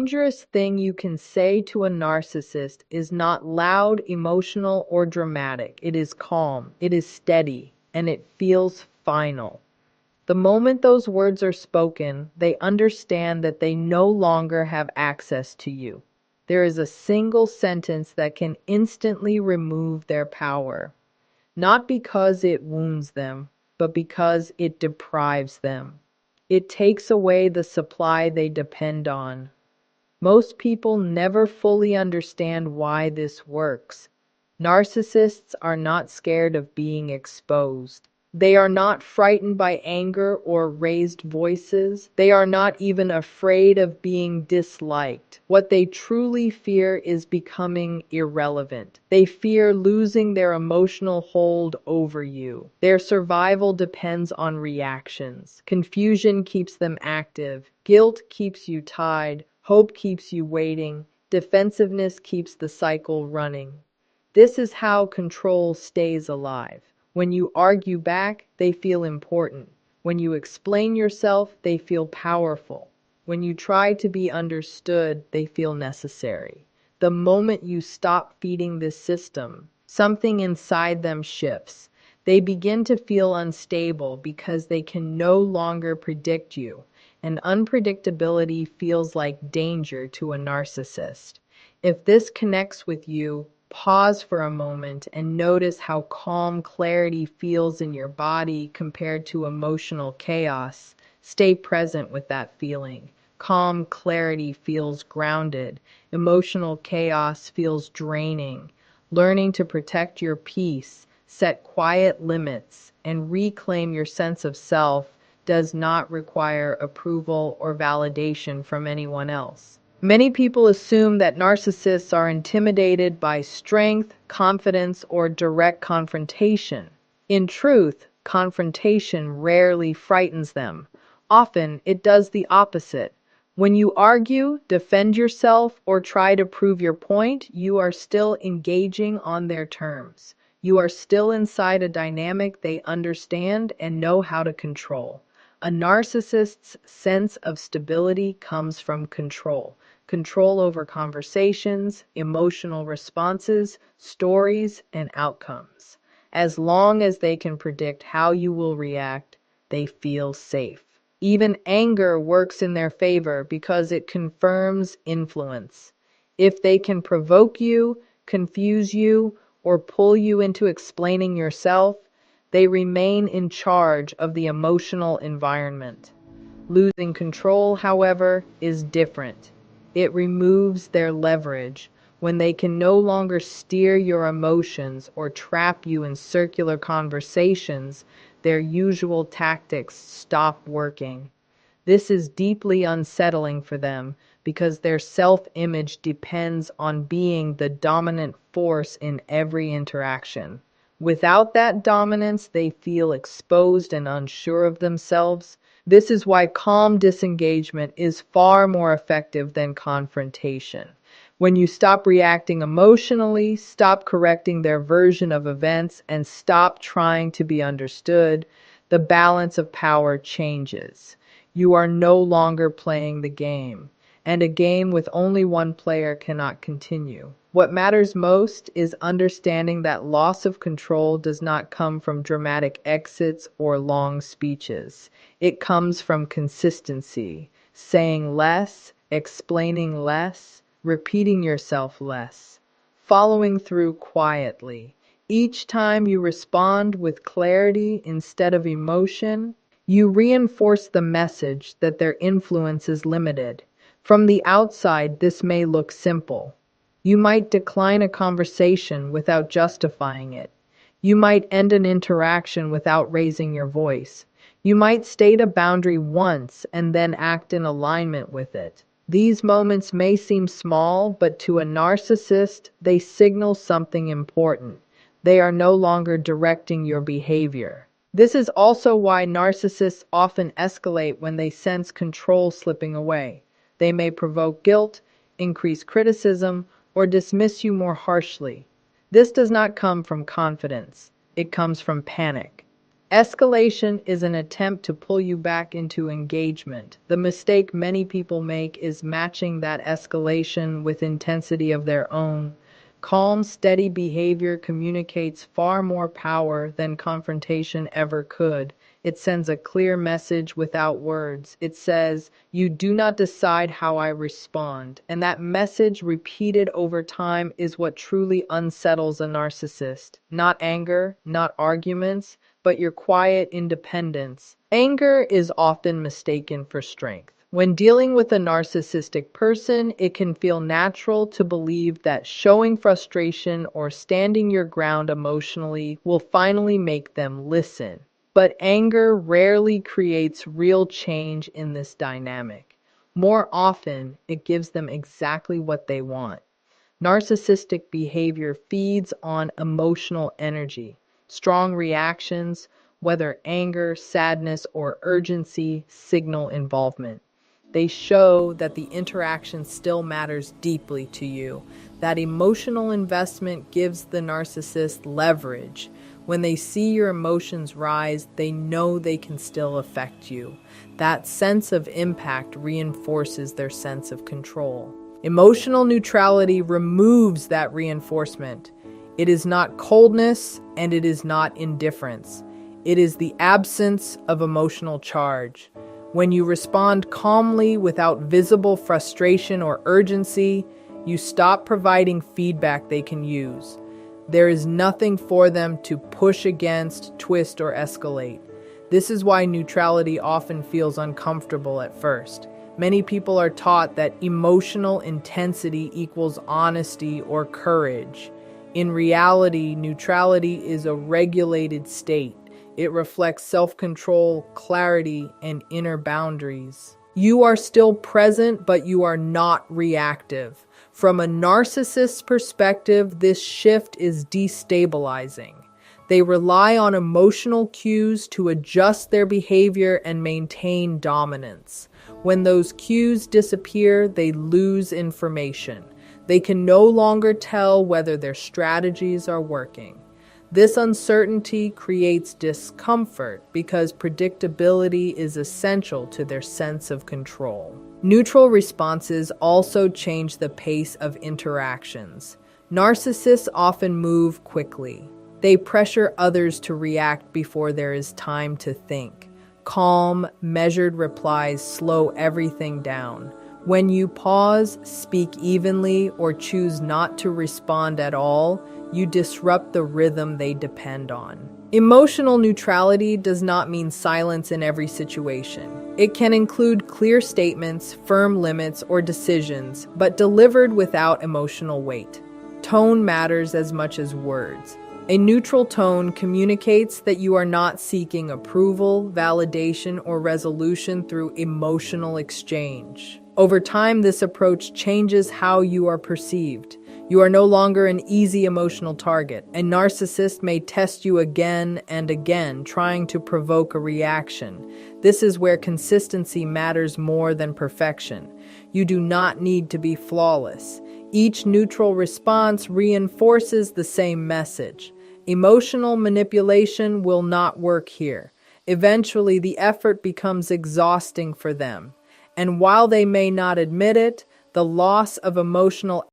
Dangerous thing you can say to a narcissist is not loud, emotional, or dramatic. It is calm, it is steady, and it feels final. The moment those words are spoken, they understand that they no longer have access to you. There is a single sentence that can instantly remove their power, not because it wounds them, but because it deprives them. It takes away the supply they depend on. Most people never fully understand why this works. Narcissists are not scared of being exposed. They are not frightened by anger or raised voices. They are not even afraid of being disliked. What they truly fear is becoming irrelevant. They fear losing their emotional hold over you. Their survival depends on reactions. Confusion keeps them active. Guilt keeps you tied. Hope keeps you waiting. Defensiveness keeps the cycle running. This is how control stays alive. When you argue back, they feel important. When you explain yourself, they feel powerful. When you try to be understood, they feel necessary. The moment you stop feeding this system, something inside them shifts. They begin to feel unstable because they can no longer predict you, and unpredictability feels like danger to a narcissist. If this connects with you, pause for a moment and notice how calm clarity feels in your body compared to emotional chaos. Stay present with that feeling. Calm clarity feels grounded. Emotional chaos feels draining. Learning to protect your peace, set quiet limits, and reclaim your sense of self does not require approval or validation from anyone else. Many people assume that narcissists are intimidated by strength, confidence, or direct confrontation. In truth, confrontation rarely frightens them. Often, it does the opposite. When you argue, defend yourself, or try to prove your point, you are still engaging on their terms. You are still inside a dynamic they understand and know how to control. A narcissist's sense of stability comes from control. Control over conversations, emotional responses, stories, and outcomes. As long as they can predict how you will react, they feel safe. Even anger works in their favor because it confirms influence. If they can provoke you, confuse you, or pull you into explaining yourself, they remain in charge of the emotional environment. Losing control, however, is different. It removes their leverage. When they can no longer steer your emotions or trap you in circular conversations, their usual tactics stop working. This is deeply unsettling for them because their self-image depends on being the dominant force in every interaction. Without that dominance, they feel exposed and unsure of themselves. This is why calm disengagement is far more effective than confrontation. When you stop reacting emotionally, stop correcting their version of events, and stop trying to be understood, the balance of power changes. You are no longer playing the game, and a game with only one player cannot continue. What matters most is understanding that loss of control does not come from dramatic exits or long speeches. It comes from consistency, saying less, explaining less, repeating yourself less, following through quietly. Each time you respond with clarity instead of emotion, you reinforce the message that their influence is limited. From the outside, this may look simple. You might decline a conversation without justifying it. You might end an interaction without raising your voice. You might state a boundary once and then act in alignment with it. These moments may seem small, but to a narcissist, they signal something important. They are no longer directing your behavior. This is also why narcissists often escalate when they sense control slipping away. They may provoke guilt, increase criticism, or dismiss you more harshly. This does not come from confidence. It comes from panic. Escalation is an attempt to pull you back into engagement. The mistake many people make is matching that escalation with intensity of their own. Calm, steady behavior communicates far more power than confrontation ever could. It sends a clear message without words. It says, "You do not decide how I respond." And that message, repeated over time, is what truly unsettles a narcissist. Not anger, not arguments, but your quiet independence. Anger is often mistaken for strength. When dealing with a narcissistic person, it can feel natural to believe that showing frustration or standing your ground emotionally will finally make them listen. But anger rarely creates real change in this dynamic. More often, it gives them exactly what they want. Narcissistic behavior feeds on emotional energy. Strong reactions, whether anger, sadness, or urgency, signal involvement. They show that the interaction still matters deeply to you. That emotional investment gives the narcissist leverage. When they see your emotions rise, they know they can still affect you. That sense of impact reinforces their sense of control. Emotional neutrality removes that reinforcement. It is not coldness and it is not indifference. It is the absence of emotional charge. When you respond calmly without visible frustration or urgency, you stop providing feedback they can use. There is nothing for them to push against, twist, or escalate. This is why neutrality often feels uncomfortable at first. Many people are taught that emotional intensity equals honesty or courage. In reality, neutrality is a regulated state. It reflects self-control, clarity, and inner boundaries. You are still present, but you are not reactive. From a narcissist's perspective, this shift is destabilizing. They rely on emotional cues to adjust their behavior and maintain dominance. When those cues disappear, they lose information. They can no longer tell whether their strategies are working. This uncertainty creates discomfort because predictability is essential to their sense of control. Neutral responses also change the pace of interactions. Narcissists often move quickly. They pressure others to react before there is time to think. Calm, measured replies slow everything down. When you pause, speak evenly, or choose not to respond at all, you disrupt the rhythm they depend on. Emotional neutrality does not mean silence in every situation. It can include clear statements, firm limits, or decisions, but delivered without emotional weight. Tone matters as much as words. A neutral tone communicates that you are not seeking approval, validation, or resolution through emotional exchange. Over time, this approach changes how you are perceived. You are no longer an easy emotional target. A narcissist may test you again and again, trying to provoke a reaction. This is where consistency matters more than perfection. You do not need to be flawless. Each neutral response reinforces the same message. Emotional manipulation will not work here. Eventually, the effort becomes exhausting for them. And while they may not admit it, the loss of emotional